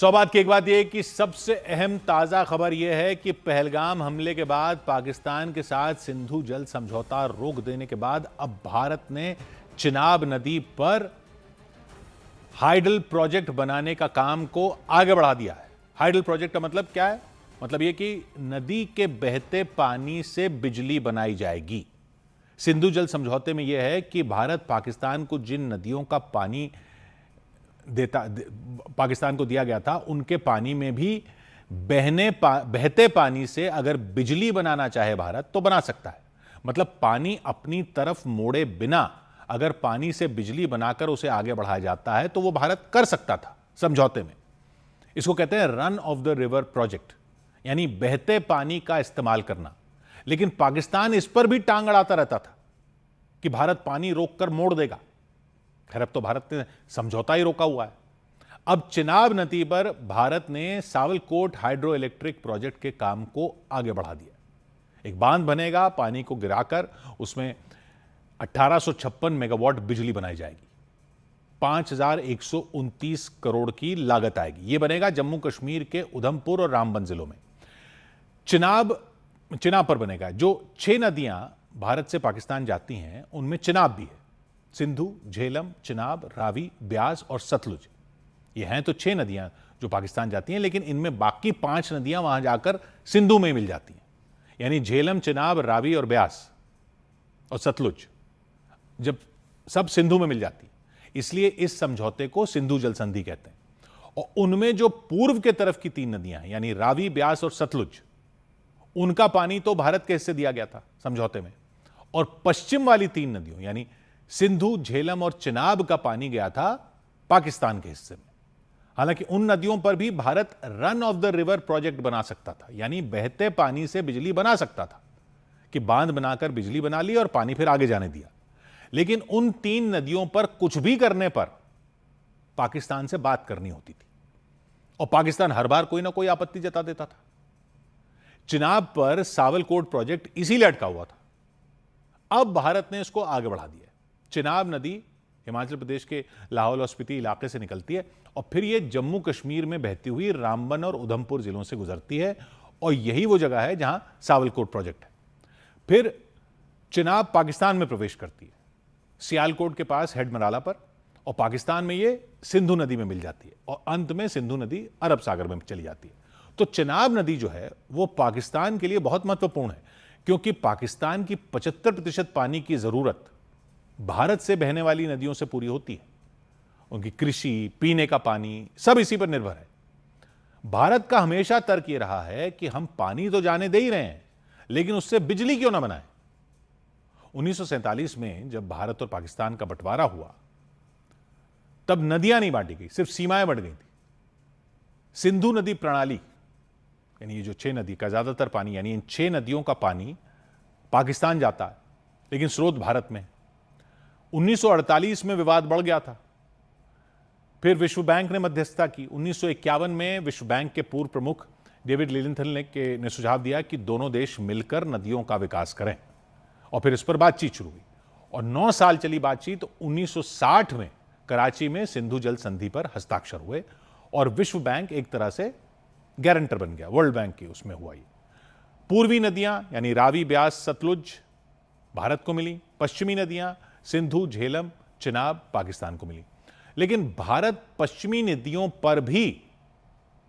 बात की एक बात यह है कि सबसे अहम ताज़ा खबर यह है कि पहलगाम हमले के बाद पाकिस्तान के साथ सिंधु जल समझौता रोक देने के बाद अब भारत ने चिनाब नदी पर हाइडल प्रोजेक्ट बनाने का काम को आगे बढ़ा दिया है। हाइडल प्रोजेक्ट का मतलब क्या है? मतलब यह कि नदी के बहते पानी से बिजली बनाई जाएगी। सिंधु जल समझौते में यह है कि भारत पाकिस्तान को जिन नदियों का पानी पाकिस्तान को दिया गया था, उनके पानी में भी बहते पानी से अगर बिजली बनाना चाहे भारत तो बना सकता है। मतलब पानी अपनी तरफ मोड़े बिना अगर पानी से बिजली बनाकर उसे आगे बढ़ाया जाता है तो वो भारत कर सकता था समझौते में। इसको कहते हैं run of the river project, यानी बहते पानी का इस्तेमाल करना। लेकिन पाकिस्तान इस पर भी टांग अड़ाता रहता था कि भारत पानी रोककर मोड़ देगा। खैर, अब तो भारत ने समझौता ही रोका हुआ है। अब चिनाब नदी पर भारत ने सावलकोट हाइड्रो इलेक्ट्रिक प्रोजेक्ट के काम को आगे बढ़ा दिया। एक बांध बनेगा, पानी को गिराकर उसमें 1856 मेगावाट बिजली बनाई जाएगी। 5129 करोड़ की लागत आएगी। यह बनेगा जम्मू कश्मीर के उधमपुर और रामबन जिलों में। चिनाब पर बनेगा। जो 6 नदियां भारत से पाकिस्तान जाती हैं उनमें चिनाब भी है। सिंधु, झेलम, चिनाब, रावी, ब्यास और सतलुज। ये हैं तो 6 नदियां जो पाकिस्तान जाती हैं, लेकिन इनमें बाकी 5 नदियां वहां जाकर सिंधु में मिल जाती हैं। यानी झेलम, चिनाब, रावी और ब्यास और सतलुज जब सब सिंधु में मिल जाती है, इसलिए इस समझौते को सिंधु जल संधि कहते हैं। और उनमें जो पूर्व के तरफ की 3 नदियां हैं, यानी रावी, ब्यास और सतलुज, उनका पानी तो भारत के हिस्से दिया गया था समझौते में। और पश्चिम वाली 3 नदियों यानी सिंधु, झेलम और चिनाब का पानी गया था पाकिस्तान के हिस्से में। हालांकि उन नदियों पर भी Bharat run of the river project बना सकता था, यानी बहते पानी से बिजली बना सकता था कि बांध बनाकर बिजली बना ली और पानी फिर आगे जाने दिया। लेकिन उन 3 नदियों पर कुछ भी करने पर पाकिस्तान से बात करनी होती थी और पाकिस्तान हर बार कोई ना कोई आपत्ति जता देता था। चिनाब पर सावलकोट प्रोजेक्ट इसीलिए अटका हुआ था। अब भारत ने इसको आगे बढ़ा दिया। चिनाब नदी हिमाचल प्रदेश के लाहौल और स्पीति इलाके से निकलती है और फिर यह जम्मू कश्मीर में बहती हुई रामबन और उधमपुर जिलों से गुजरती है और यही वो जगह है जहां सावलकोट प्रोजेक्ट है। फिर चिनाब पाकिस्तान में प्रवेश करती है, सियालकोट के पास हेडमराला पर, और पाकिस्तान में ये सिंधु नदी में मिल जाती है और अंत में सिंधु नदी अरब सागर में चली जाती है। तो चिनाब नदी जो है वो पाकिस्तान के लिए बहुत महत्वपूर्ण है, क्योंकि पाकिस्तान की 75% पानी की जरूरत भारत से बहने वाली नदियों से पूरी होती है। उनकी कृषि, पीने का पानी सब इसी पर निर्भर है। भारत का हमेशा तर्क यह रहा है कि हम पानी तो जाने दे ही रहे हैं, लेकिन उससे बिजली क्यों ना बनाएं। 1947 में जब भारत और पाकिस्तान का बंटवारा हुआ तब नदियां नहीं बांटी गई, सिर्फ सीमाएं बढ़ गई थी। सिंधु नदी प्रणाली, यानी ये जो 6 नदी का ज्यादातर पानी, यानी इन 6 नदियों का पानी पाकिस्तान जाता है, लेकिन स्रोत भारत में। 1948 में विवाद बढ़ गया था। फिर विश्व बैंक ने मध्यस्थता की। 1951 में विश्व बैंक के पूर्व प्रमुख डेविड लिलिंथन ने सुझाव दिया कि दोनों देश मिलकर नदियों का विकास करें, और फिर इस पर बातचीत शुरू हुई और 9 साल चली बातचीत। 1960 में कराची में सिंधु जल संधि पर हस्ताक्षर हुए और विश्व बैंक एक तरह से गारंटर बन गया, वर्ल्ड बैंक की उसमें हुआ। ये पूर्वी नदियां यानी रावी, ब्यास, सतलुज भारत को मिली। पश्चिमी नदियां सिंधु, झेलम, चिनाब पाकिस्तान को मिली। लेकिन भारत पश्चिमी नदियों पर भी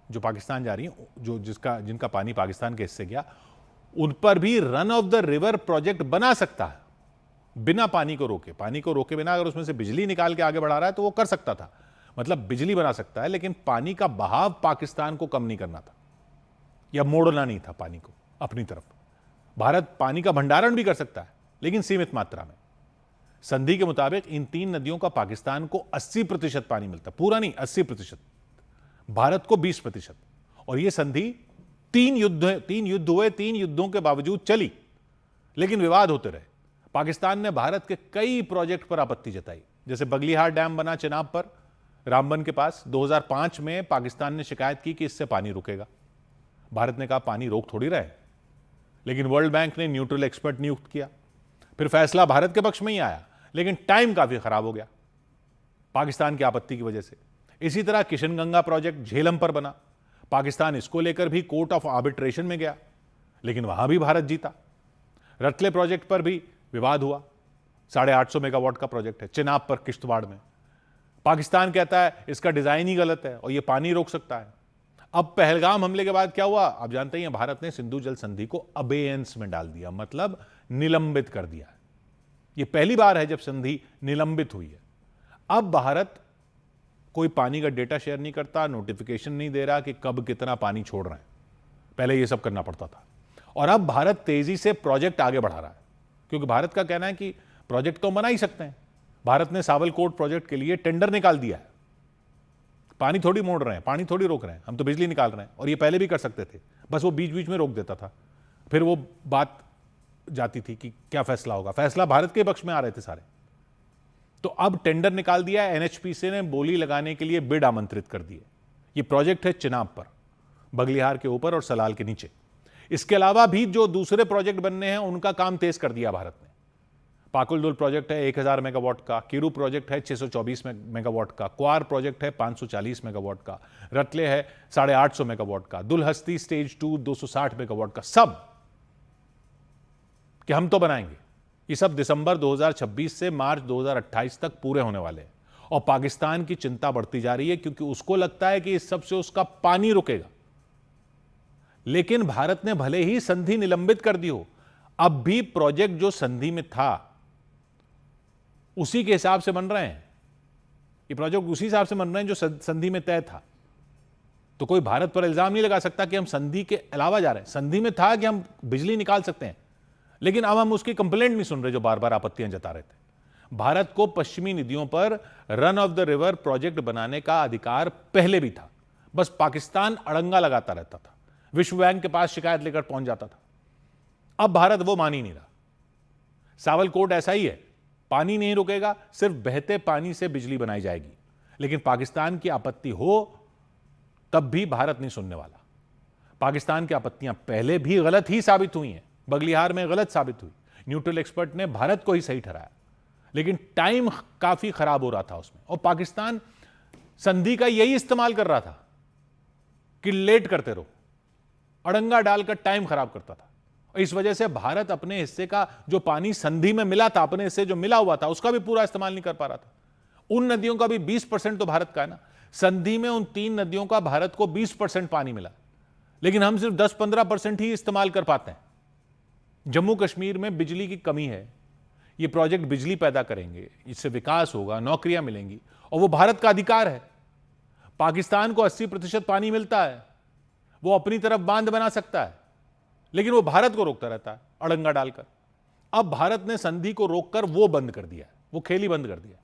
जो पाकिस्तान जा रही है, जिनका पानी पाकिस्तान के हिस्से गया, उन पर भी run of the river project बना सकता है बिना पानी को रोके। पानी को रोके बिना अगर उसमें से बिजली निकाल के आगे बढ़ा रहा है तो वो कर सकता था, मतलब बिजली बना सकता है। लेकिन पानी का बहाव पाकिस्तान को कम नहीं करना था या मोड़ना नहीं था पानी को अपनी तरफ। भारत पानी का भंडारण भी कर सकता है, लेकिन सीमित मात्रा में। संधि के मुताबिक इन 3 नदियों का पाकिस्तान को 80% पानी मिलता, पूरा नहीं 80%, भारत को 20%। और यह संधि 3 युद्ध हुए, 3 युद्धों के बावजूद चली, लेकिन विवाद होते रहे। पाकिस्तान ने भारत के कई प्रोजेक्ट पर आपत्ति जताई, जैसे बगलीहार डैम बना चिनाब पर रामबन के पास। 2005 में पाकिस्तान ने शिकायत की कि इससे पानी रुकेगा। भारत ने कहा पानी रोक थोड़ी रहे, लेकिन वर्ल्ड बैंक ने न्यूट्रल एक्सपर्ट नियुक्त किया। फिर फैसला भारत के पक्ष में ही आया, लेकिन टाइम काफी खराब हो गया पाकिस्तान की आपत्ति की वजह से। इसी तरह किशनगंगा प्रोजेक्ट झेलम पर बना, पाकिस्तान इसको लेकर भी कोर्ट ऑफ आर्बिट्रेशन में गया, लेकिन वहां भी भारत जीता। रतले प्रोजेक्ट पर भी विवाद हुआ, 850 मेगावाट का प्रोजेक्ट है चिनाब पर किश्तवाड़ में। पाकिस्तान कहता है इसका डिजाइन ही गलत है और यह पानी रोक सकता है। अब पहलगाम हमले के बाद क्या हुआ आप जानते ही हैं, भारत ने सिंधु जल संधि को अबेयंस में डाल दिया, मतलब निलंबित कर दिया। यह पहली बार है जब संधि निलंबित हुई है। अब भारत कोई पानी का डेटा शेयर नहीं करता, नोटिफिकेशन नहीं दे रहा कि कब कितना पानी छोड़ रहे हैं, पहले यह सब करना पड़ता था। और अब भारत तेजी से प्रोजेक्ट आगे बढ़ा रहा है, क्योंकि भारत का कहना है कि प्रोजेक्ट तो बना ही सकते हैं। भारत ने सावलकोट प्रोजेक्ट के लिए टेंडर निकाल दिया है। पानी थोड़ी मोड़ रहे हैं, पानी थोड़ी रोक रहे हैं, हम तो बिजली निकाल रहे हैं। और ये पहले भी कर सकते थे, बस वो बीच बीच में रोक देता था, फिर वो बात जाती थी कि क्या फैसला होगा। फैसला भारत के पक्ष में आ रहे थे सारे। तो अब टेंडर निकाल दिया, एनएचपीसी ने बोली लगाने के लिए बिड आमंत्रित कर दिए। ये प्रोजेक्ट है चिनाब पर, बगलिहार के ऊपर और सलाल के नीचे। इसके अलावा भी जो दूसरे प्रोजेक्ट बनने हैं उनका काम तेज कर दिया भारत ने। पाकुलदुल प्रोजेक्ट है 1000 मेगावाट का, किरू प्रोजेक्ट है 624 मेगावाट का, क्वार प्रोजेक्ट है 540 मेगावाट का, रतले है 850 मेगावाट का, दुलहस्ती स्टेज 2 260 मेगावाट का। सब कि हम तो बनाएंगे। ये सब दिसंबर 2026 से मार्च 2028 तक पूरे होने वाले हैं। और पाकिस्तान की चिंता बढ़ती जा रही है, क्योंकि उसको लगता है कि इस सब से उसका पानी रुकेगा। लेकिन भारत ने भले ही संधि निलंबित कर दी हो, अब भी प्रोजेक्ट जो संधि में था उसी के हिसाब से बन रहे हैं। ये प्रोजेक्ट उसी हिसाब से बन रहे हैं जो संधि में तय था। तो कोई भारत पर इल्जाम नहीं लगा सकता कि हम संधि के अलावा जा रहे हैं। संधि में था कि हम बिजली निकाल सकते हैं, लेकिन अब हम उसकी कंप्लेंट नहीं सुन रहे जो बार बार आपत्तियां जता रहे थे। भारत को पश्चिमी नदियों पर run of the river project बनाने का अधिकार पहले भी था, बस पाकिस्तान अड़ंगा लगाता रहता था, विश्व बैंक के पास शिकायत लेकर पहुंच जाता था। अब भारत वो मान ही नहीं रहा। सावलकोट ऐसा ही है, पानी नहीं रुकेगा, सिर्फ बहते पानी से बिजली बनाई जाएगी। लेकिन पाकिस्तान की आपत्ति हो तब भी भारत नहीं सुनने वाला। पाकिस्तान की आपत्तियां पहले भी गलत ही साबित हुई हैं, बगलिहार में गलत साबित हुई, न्यूट्रल एक्सपर्ट ने भारत को ही सही ठहराया, लेकिन टाइम काफी खराब हो रहा था उसमें। और पाकिस्तान संधि का यही इस्तेमाल कर रहा था कि लेट करते रहो, अड़ंगा डालकर टाइम खराब करता था। इस वजह से भारत अपने हिस्से का जो पानी संधि में मिला था, अपने हिस्से जो मिला हुआ था, उसका भी पूरा इस्तेमाल नहीं कर पा रहा था। उन नदियों का भी 20% तो भारत का है ना। संधि में उन 3 नदियों का भारत को 20% पानी मिला, लेकिन हम सिर्फ 10-15% ही इस्तेमाल कर पाते हैं। जम्मू कश्मीर में बिजली की कमी है, ये प्रोजेक्ट बिजली पैदा करेंगे, इससे विकास होगा, नौकरियां मिलेंगी, और वो भारत का अधिकार है। पाकिस्तान को 80% पानी मिलता है, वो अपनी तरफ बांध बना सकता है, लेकिन वो भारत को रोकता रहता है अड़ंगा डालकर। अब भारत ने संधि को रोककर वो बंद कर दिया, वो खेल ही बंद कर दिया।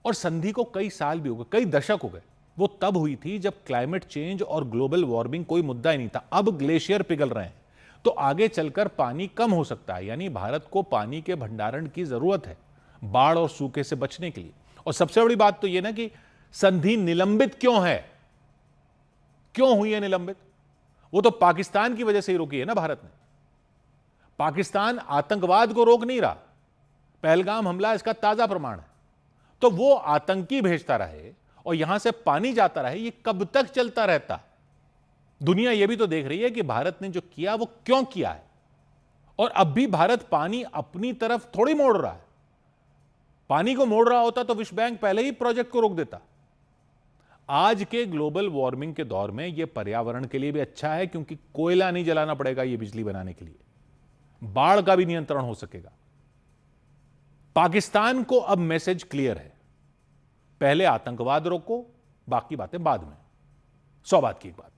और संधि को कई साल भी हो गए, कई दशक हो गए। वो तब हुई थी जब क्लाइमेट चेंज और ग्लोबल वार्मिंग कोई मुद्दा ही नहीं था। अब ग्लेशियर पिघल रहे हैं, तो आगे चलकर पानी कम हो सकता है। यानी भारत को पानी के भंडारण की जरूरत है बाढ़ और सूखे से बचने के लिए। और सबसे बड़ी बात तो यह ना कि संधि निलंबित क्यों है, क्यों हुई है निलंबित? वो तो पाकिस्तान की वजह से ही रोकी है ना भारत ने। पाकिस्तान आतंकवाद को रोक नहीं रहा, पहलगाम हमला इसका ताजा प्रमाण है। तो वो आतंकी भेजता रहे और यहां से पानी जाता रहे, ये कब तक चलता रहता? दुनिया ये भी तो देख रही है कि भारत ने जो किया वो क्यों किया है। और अब भी भारत पानी अपनी तरफ थोड़ी मोड़ रहा है। पानी को मोड़ रहा होता तो विश्व बैंक पहले ही प्रोजेक्ट को रोक देता। आज के ग्लोबल वार्मिंग के दौर में यह पर्यावरण के लिए भी अच्छा है, क्योंकि कोयला नहीं जलाना पड़ेगा ये बिजली बनाने के लिए, बाढ़ का भी नियंत्रण हो सकेगा। पाकिस्तान को अब मैसेज क्लियर है, पहले आतंकवाद रोको, बाकी बातें बाद में। 100 बात की एक बात।